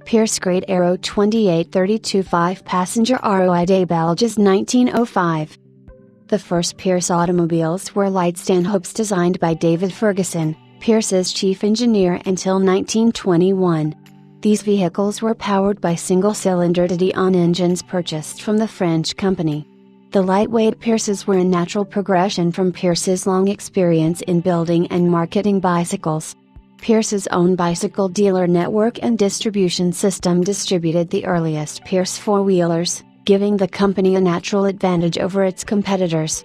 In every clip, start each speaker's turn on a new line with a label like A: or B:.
A: Pierce Great Aero 2832 5-passenger ROI des Belges 1905. The first Pierce automobiles were light stanhopes designed by David Ferguson, Pierce's chief engineer until 1921. These vehicles were powered by single-cylinder Didion engines purchased from the French company. The lightweight Pierces were a natural progression from Pierce's long experience in building and marketing bicycles. Pierce's own bicycle dealer network and distribution system distributed the earliest Pierce four-wheelers, giving the company a natural advantage over its competitors.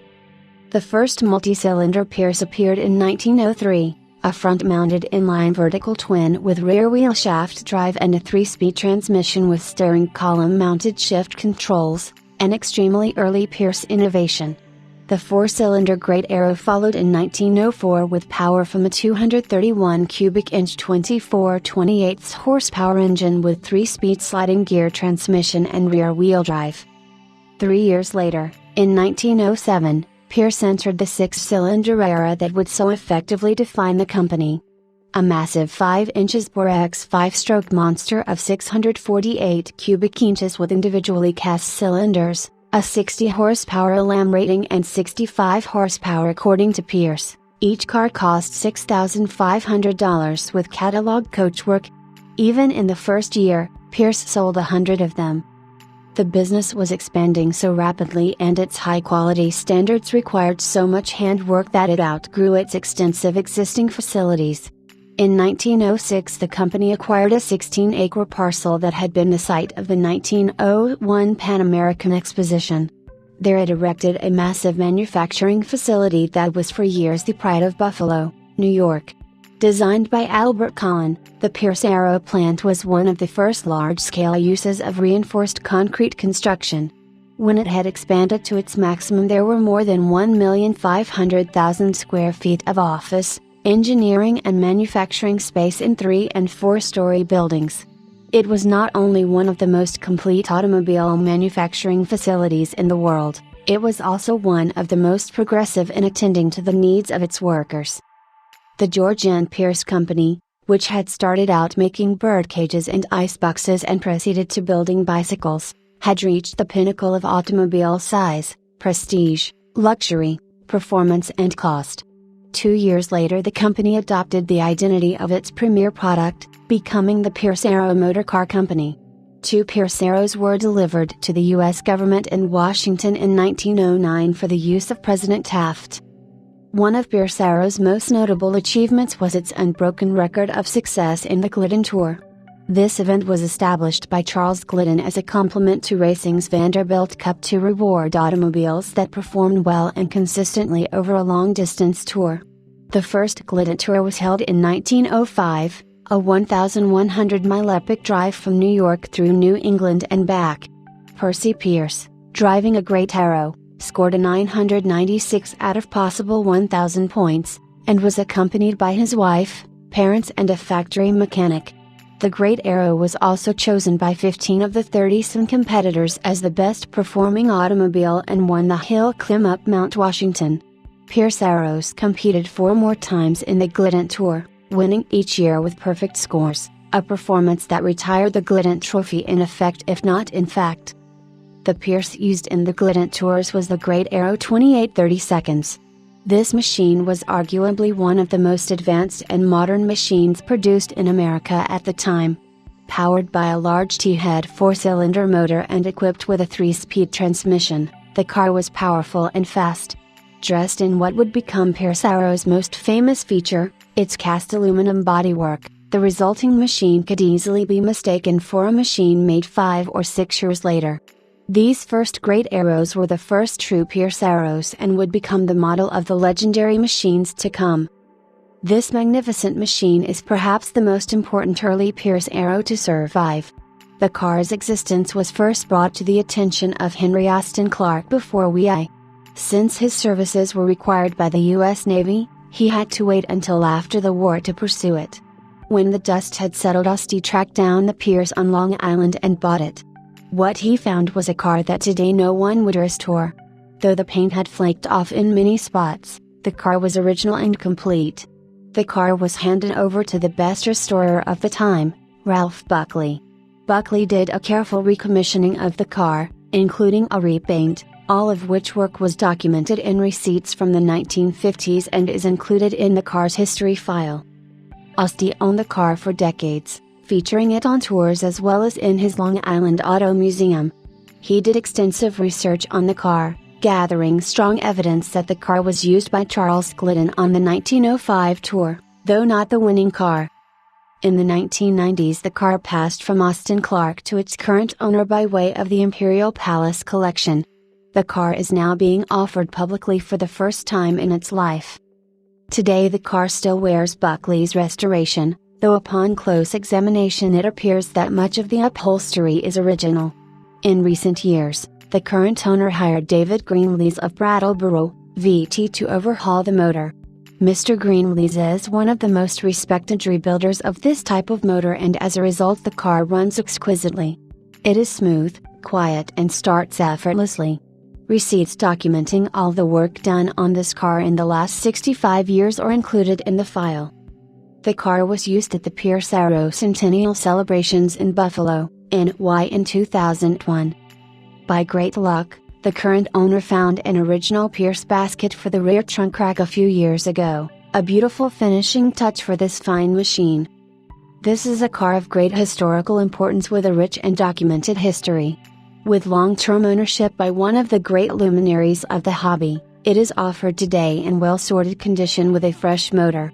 A: The first multi-cylinder Pierce appeared in 1903, a front-mounted inline vertical twin with rear-wheel shaft drive and a 3-speed transmission with steering column-mounted shift controls, an extremely early Pierce innovation. The 4-cylinder Great Aero followed in 1904 with power from a 231 cubic inch 24/28 horsepower engine with 3-speed sliding gear transmission and rear-wheel drive. 3 years later, in 1907, Pierce entered the 6-cylinder era that would so effectively define the company. A massive 5 inches Borex 5-stroke monster of 648 cubic inches with individually cast cylinders, a 60 horsepower LM rating and 65 horsepower according to Pierce. Each car cost $6,500 with catalog coachwork. Even in the first year, Pierce sold 100 of them. The business was expanding so rapidly and its high-quality standards required so much handwork that it outgrew its extensive existing facilities. In 1906 the company acquired a 16-acre parcel that had been the site of the 1901 Pan American Exposition. There it erected a massive manufacturing facility that was for years the pride of Buffalo, New York. Designed by Albert Kahn, the Pierce Aero plant was one of the first large-scale uses of reinforced concrete construction. When it had expanded to its maximum there were more than 1,500,000 square feet of office, engineering and manufacturing space in 3- and 4-story buildings. It was not only one of the most complete automobile manufacturing facilities in the world, it was also one of the most progressive in attending to the needs of its workers. The George N. Pierce Company, which had started out making bird cages and ice boxes and proceeded to building bicycles, had reached the pinnacle of automobile size, prestige, luxury, performance and cost. 2 years later the company adopted the identity of its premier product, becoming the Pierce Aero Motor Car Company. 2 Pierce Aeros were delivered to the U.S. government in Washington in 1909 for the use of President Taft. One of Pierce Aero's most notable achievements was its unbroken record of success in the Glidden Tour. This event was established by Charles Glidden as a complement to racing's Vanderbilt Cup to reward automobiles that performed well and consistently over a long-distance tour. The first Glidden Tour was held in 1905, a 1,100-mile epic drive from New York through New England and back. Percy Pierce, driving a Great Aero, scored a 996 out of possible 1,000 points, and was accompanied by his wife, parents and a factory mechanic. The Great Aero was also chosen by 15 of the 30-some competitors as the best performing automobile and won the hill climb up Mount Washington. Pierce Aeros competed 4 more times in the Glidden Tour, winning each year with perfect scores, a performance that retired the Glidden Trophy in effect if not in fact. The Pierce used in the Glidden Tours was the Great Aero 2832. This machine was arguably one of the most advanced and modern machines produced in America at the time. Powered by a large T-head 4-cylinder motor and equipped with a 3-speed transmission, the car was powerful and fast. Dressed in what would become Pierce Aero's most famous feature, its cast aluminum bodywork, the resulting machine could easily be mistaken for a machine made 5 or 6 years later. These first Great Aeros were the first true Pierce Aeros and would become the model of the legendary machines to come. This magnificent machine is perhaps the most important early Pierce Aero to survive. The car's existence was first brought to the attention of Henry Austin Clark before WI. Since his services were required by the U.S. Navy, he had to wait until after the war to pursue it. When the dust had settled, Austin tracked down the Pierce on Long Island and bought it. What he found was a car that today no one would restore. Though the paint had flaked off in many spots, the car was original and complete. The car was handed over to the best restorer of the time, Ralph Buckley. Buckley did a careful recommissioning of the car, including a repaint, all of which work was documented in receipts from the 1950s and is included in the car's history file. Osti owned the car for decades, featuring it on tours as well as in his Long Island Auto Museum. He did extensive research on the car, gathering strong evidence that the car was used by Charles Glidden on the 1905 tour, though not the winning car. In the 1990s the car passed from Austin Clark to its current owner by way of the Imperial Palace Collection. The car is now being offered publicly for the first time in its life. Today the car still wears Buckley's restoration, though upon close examination it appears that much of the upholstery is original. In recent years, the current owner hired David Greenlees of Brattleboro, VT to overhaul the motor. Mr. Greenlees is one of the most respected rebuilders of this type of motor, and as a result the car runs exquisitely. It is smooth, quiet and starts effortlessly. Receipts documenting all the work done on this car in the last 65 years are included in the file. The car was used at the Pierce Arrow Centennial celebrations in Buffalo, NY in 2001. By great luck, the current owner found an original Pierce basket for the rear trunk rack a few years ago, a beautiful finishing touch for this fine machine. This is a car of great historical importance with a rich and documented history. With long-term ownership by one of the great luminaries of the hobby, it is offered today in well-sorted condition with a fresh motor.